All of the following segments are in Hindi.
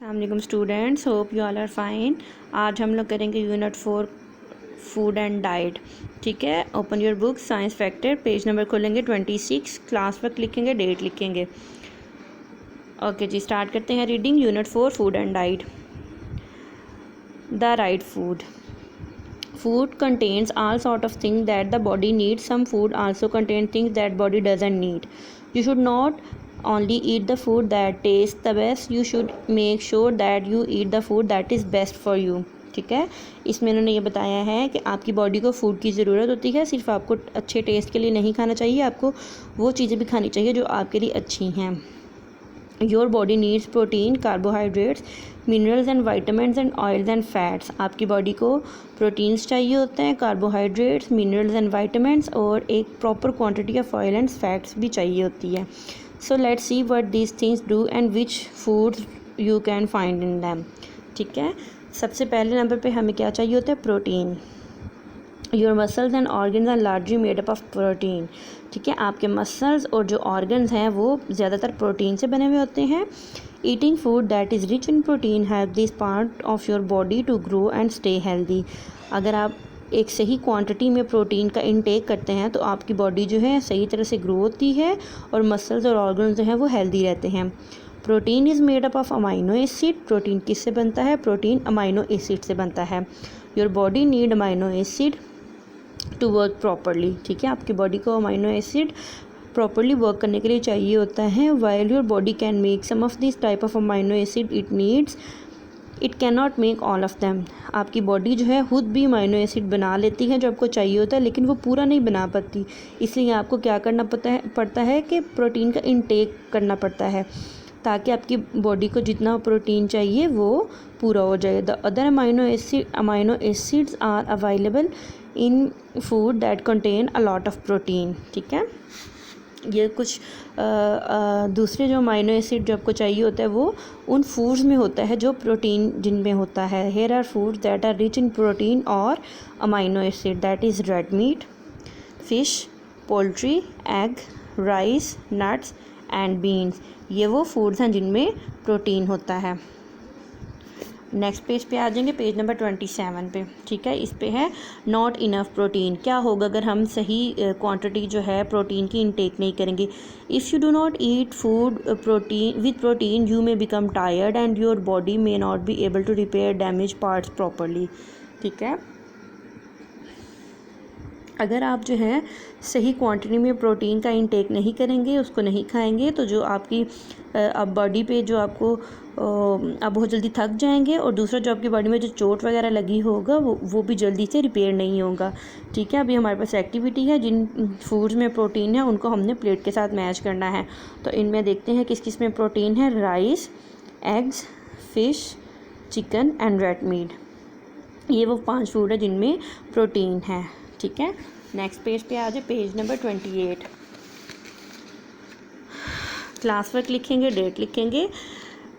अस्सलाम students, hope you all are fine. आज हम लोग करेंगे यूनिट 4 फूड एंड डाइट। ठीक है, open your book science factor, page number खोलेंगे 26, क्लास वर्क लिखेंगे, डेट लिखेंगे। ओके जी, स्टार्ट करते हैं reading. Unit 4 food and diet. The right food. Food contains all sort of things that the body needs. Some food also contain things that body doesn't need. You should not only eat the food that tastes the best. You should make sure that you eat the food that is best for you. ठीक है, इसमें इन्होंने ये बताया है कि आपकी बॉडी को फूड की ज़रूरत होती है। सिर्फ आपको अच्छे टेस्ट के लिए नहीं खाना चाहिए, आपको वो चीज़ें भी खानी चाहिए जो आपके लिए अच्छी हैं। Your body needs protein, carbohydrates, minerals and vitamins and oils and fats. आपकी बॉडी को प्रोटीन्स चाहिए होते हैं, कार्बोहाइड्रेट्स, मिनरल्स एंड वाइटामिन्स और एक proper quantity of oil and fats भी चाहिए होती है। So let's see what these things do and which foods you can find in them. ठीक है, सबसे पहले नंबर पे हमें क्या चाहिए होता है? Protein. Your muscles and organs are largely made up of protein. ठीक है, आपके मसल्स और जो ऑर्गन्स हैं वो ज़्यादातर प्रोटीन से बने हुए होते हैं। Eating food that is rich in protein help this part of your body to grow and stay healthy. अगर आप एक सही क्वांटिटी में प्रोटीन का इंटेक करते हैं तो आपकी बॉडी जो है सही तरह से ग्रो होती है और मसल्स और ऑर्गन्स जो हैं वो हेल्दी रहते हैं। Protein is made up of amino acid. Protein किससे बनता है? प्रोटीन अमाइनो एसिड से बनता है। Your body need amino acid to work properly. ठीक है, आपकी बॉडी को अमाइनो एसिड प्रॉपरली वर्क करने के लिए चाहिए होता है। While your body can make some of this type of amino acid it needs, it can not make all of them. आपकी बॉडी जो है खुद भी अमाइनो एसिड बना लेती है जो आपको चाहिए होता है, लेकिन वो पूरा नहीं बना पाती। इसलिए आपको क्या करना पड़ता है कि प्रोटीन का इंटेक करना पड़ता है ताकि आपकी बॉडी को जितना प्रोटीन चाहिए वो पूरा हो जाए। The other amino acids are available in food that contain a lot of protein. ठीक है, ये कुछ दूसरे जो अमाइनो एसिड जो आपको चाहिए होता है वो उन फूड्स में होता है जो प्रोटीन जिनमें होता है। Here are foods that are rich in protein और amino acid, that is red meat, fish, poultry, egg, rice, nuts and beans. ये वो फूड्स हैं जिनमें प्रोटीन होता है। नेक्स्ट पेज पे आ जाएंगे, पेज नंबर 27 पे। ठीक है, इस पे है नॉट इनफ प्रोटीन। क्या होगा अगर हम सही क्वांटिटी जो है प्रोटीन की इंटेक नहीं करेंगे? If you do not eat food protein you may become tired and your body may not be able to repair damage parts properly. ठीक है, अगर आप जो है सही क्वांटिटी में प्रोटीन का इंटेक नहीं करेंगे, उसको नहीं खाएंगे, तो जो आपकी अब बॉडी पे जो आपको आप बहुत जल्दी थक जाएंगे और दूसरा जो आपकी बॉडी में जो चोट वगैरह लगी होगा वो भी जल्दी से रिपेयर नहीं होगा। ठीक है, अभी हमारे पास एक्टिविटी है, जिन फूड्स में प्रोटीन है उनको हमने प्लेट के साथ मैच करना है। तो इनमें देखते हैं किस किस में प्रोटीन है। Rice, eggs, fish, chicken and red meat. ये वो 5 फूड है जिनमें प्रोटीन है। ठीक है, नेक्स्ट पेज पे आ जाए, पेज नंबर 28। क्लास वर्क लिखेंगे, डेट लिखेंगे।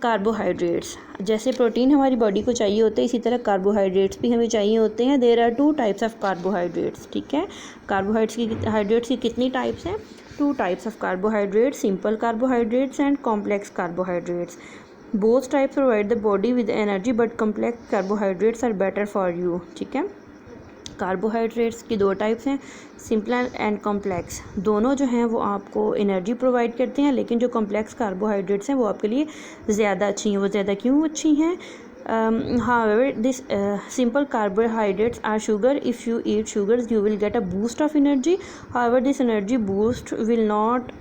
कार्बोहाइड्रेट्स, जैसे प्रोटीन हमारी बॉडी को चाहिए होते हैं इसी तरह कार्बोहाइड्रेट्स भी हमें चाहिए होते हैं। There are 2 types of carbohydrates. ठीक है, कार्बोहाइड्रेट्स की कितनी टाइप्स हैं? 2 types of carbohydrates, simple carbohydrates and complex carbohydrates. Both types provide the body with energy but complex carbohydrates are better for you. ठीक है, कार्बोहाइड्रेट्स की 2 टाइप्स हैं, सिंपल एंड कॉम्प्लेक्स। दोनों जो हैं वो आपको एनर्जी प्रोवाइड करते हैं, लेकिन जो कॉम्प्लेक्स कार्बोहाइड्रेट्स हैं वो आपके लिए ज़्यादा अच्छी हैं। वो ज़्यादा क्यों अच्छी हैं? However, this simple carbohydrates are sugar. If you eat sugars, you will get a boost of energy. However, this energy boost will not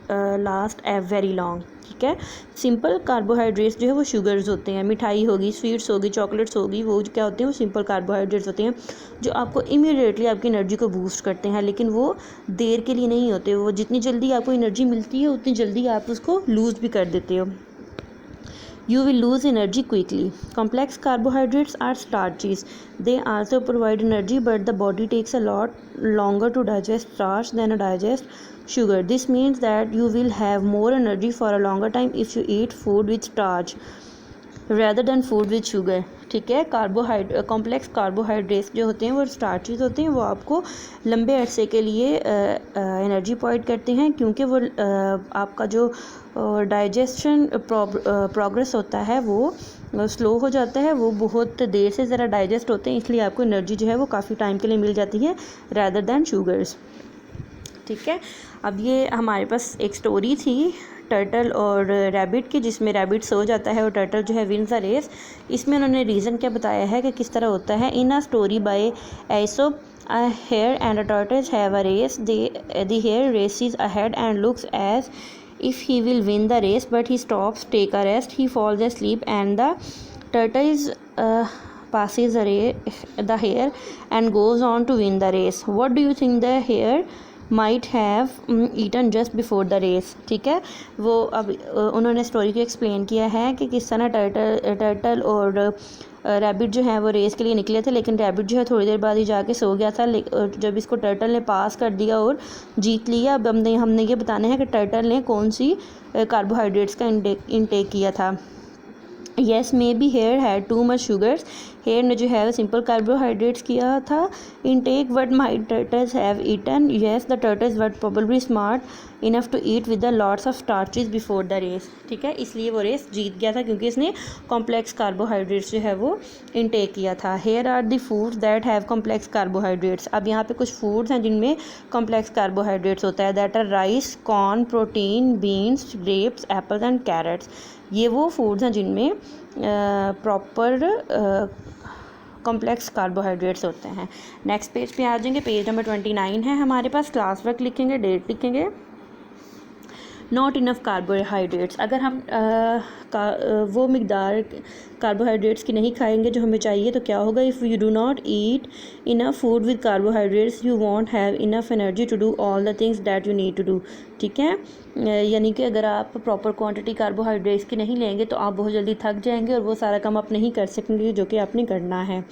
last very long. ठीक है, सिंपल कार्बोहाइड्रेट्स जो है वो शुगर्स होते हैं। मिठाई होगी, स्वीट्स होगी, चॉकलेट्स होगी, वो क्या होते हैं? वो सिंपल कार्बोहाइड्रेट्स होते हैं जो आपको इमीडिएटली आपकी एनर्जी को बूस्ट करते हैं, लेकिन वो देर के लिए नहीं होते। वो जितनी जल्दी आपको एनर्जी मिलती है उतनी जल्दी आप उसको लूज़ भी कर देते हो। You will lose energy quickly. Complex carbohydrates are starches. They also provide energy, but the body takes a lot longer to digest starch than to digest sugar. This means that you will have more energy for a longer time if you eat food with starch rather than food with sugar. ठीक है, कॉम्प्लेक्स कार्बोहाइड्रेट्स जो होते हैं वो स्टार्चेस होते हैं, वो आपको लंबे अरसे के लिए एनर्जी प्रोवाइड करते हैं, क्योंकि वो आपका जो डाइजेशन प्रोग्रेस होता है वो स्लो हो जाता है, वो बहुत देर से ज़रा डाइजेस्ट होते हैं, इसलिए आपको एनर्जी जो है वो काफ़ी टाइम के लिए मिल जाती है रैदर दैन शुगर्स। ठीक है, अब ये हमारे पास एक स्टोरी थी टर्टल और रैबिट की, जिसमें रैबिट सो जाता है और टर्टल जो है विन्स द रेस। इसमें उन्होंने रीज़न क्या बताया है कि किस तरह होता है। In a story by Aesop, a hare and a tortoise have a race. The hare races ahead and looks as if he will win the race, but he stops, take a rest, he falls asleep, and the tortoise passes the hare and goes on to win the race. What do you think the hare might have eaten just before the race? ठीक है, वो अब उन्होंने स्टोरी को एक्सप्लेन किया है कि किस तरह टर्टल और रैबिट जो है वो रेस के लिए निकले थे, लेकिन रैबिट जो है थोड़ी देर बाद ही जाके सो गया था। जब इसको टर्टल ने पास कर दिया और जीत लिया। अब हमने ये बताना है कि टर्टल ने कौन सी कार्बोहाइड्रेट्स का इनटेक किया था। Yes, maybe hare had too much sugars, hare ने जो है सिंपल कार्बोहाइड्रेट्स किया था intake. But my turtles have eaten, yes the turtles were probably smart enough to eat with the lots of starches before the race. ठीक है, इसलिए वो रेस जीत गया था क्योंकि इसने कॉम्प्लेक्स कार्बोहाइड्रेट्स जो है वो इनटेक किया था। Here are the foods that have complex carbohydrates. अब यहाँ पे कुछ फूड्स हैं जिनमें कॉम्प्लेक्स कार्बोहाइड्रेट्स होता है, that are rice, corn, protein, beans, grapes, apples and carrots. ये वो फूड्स हैं जिनमें प्रॉपर कॉम्प्लेक्स कार्बोहाइड्रेट्स होते हैं। नेक्स्ट पेज पे आ जाएंगे, पेज नंबर 29 है हमारे पास। क्लास वर्क लिखेंगे, डेट लिखेंगे। नॉट इनफ कार्बोहाइड्रेट्स, अगर हम वो मिकदार कार्बोहाइड्रेट्स की नहीं खाएंगे जो हमें चाहिए तो क्या होगा। If you do not eat enough food with carbohydrates you won't have enough energy to do all the things that you need to do. ठीक है, यानी कि अगर आप प्रॉपर क्वांटिटी कार्बोहाइड्रेट्स की नहीं लेंगे तो आप बहुत जल्दी थक जाएंगे और वो सारा काम आप नहीं कर सकेंगे जो कि आपने करना है।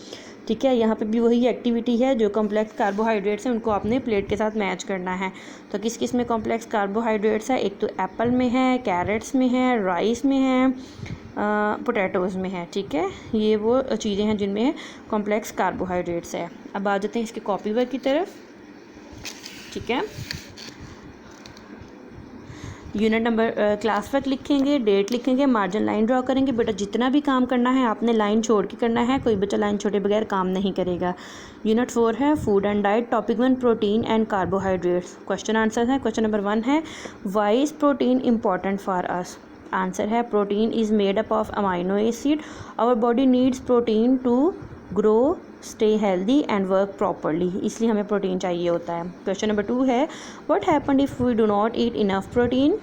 ठीक है, यहाँ पे भी वही एक्टिविटी है, जो कॉम्प्लेक्स कार्बोहाइड्रेट्स हैं उनको आपने प्लेट के साथ मैच करना है। तो किस किस में कॉम्प्लेक्स कार्बोहाइड्रेट्स है, एक तो एप्पल में है, कैरेट्स में है, राइस में है, पोटैटोज़ में है। ठीक है, ये वो चीज़ें हैं जिनमें कॉम्प्लेक्स कार्बोहाइड्रेट्स है। अब आ जाते हैं इसके कॉपी वर्क की तरफ। ठीक है, यूनिट नंबर क्लास वर्क लिखेंगे, डेट लिखेंगे, मार्जिन लाइन ड्रॉ करेंगे। बेटा जितना भी काम करना है आपने लाइन छोड़ के करना है, कोई बच्चा लाइन छोड़े बगैर काम नहीं करेगा। यूनिट 4 है food and diet, topic 1 protein and carbohydrates. Question answer है। क्वेश्चन नंबर 1 है why is protein important for us. Answer है protein is made up of amino acid, our body needs protein to grow, stay healthy and work properly, इसलिए हमें प्रोटीन चाहिए होता है। क्वेश्चन नंबर 2 है what happen if we do not eat enough protein.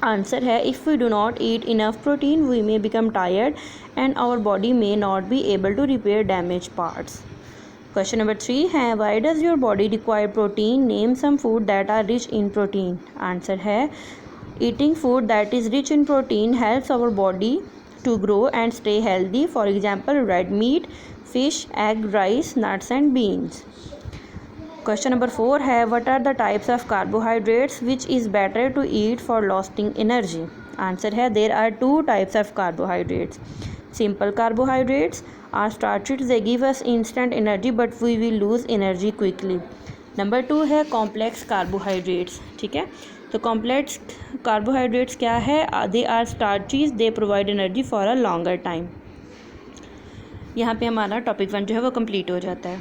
Answer है if we do not eat enough protein we may become tired and our body may not be able to repair damage parts. Question number 3 है why does your body require protein, name some food that are rich in protein. Answer है eating food that is rich in protein helps our body to grow and stay healthy, for example red meat, fish, egg, rice, nuts and beans. Question number 4 है what are the types of carbohydrates which is better to eat for lasting energy. Answer है there are 2 types of carbohydrates. Simple carbohydrates are starches, they give us instant energy but we will lose energy quickly. Number 2 है कॉम्प्लेक्स कार्बोहाइड्रेट्स। ठीक है, तो कॉम्प्लेक्स कार्बोहाइड्रेट्स क्या है, they are starches, they provide energy for a longer time. यहाँ पे हमारा टॉपिक 1 जो है वो कंप्लीट हो जाता है।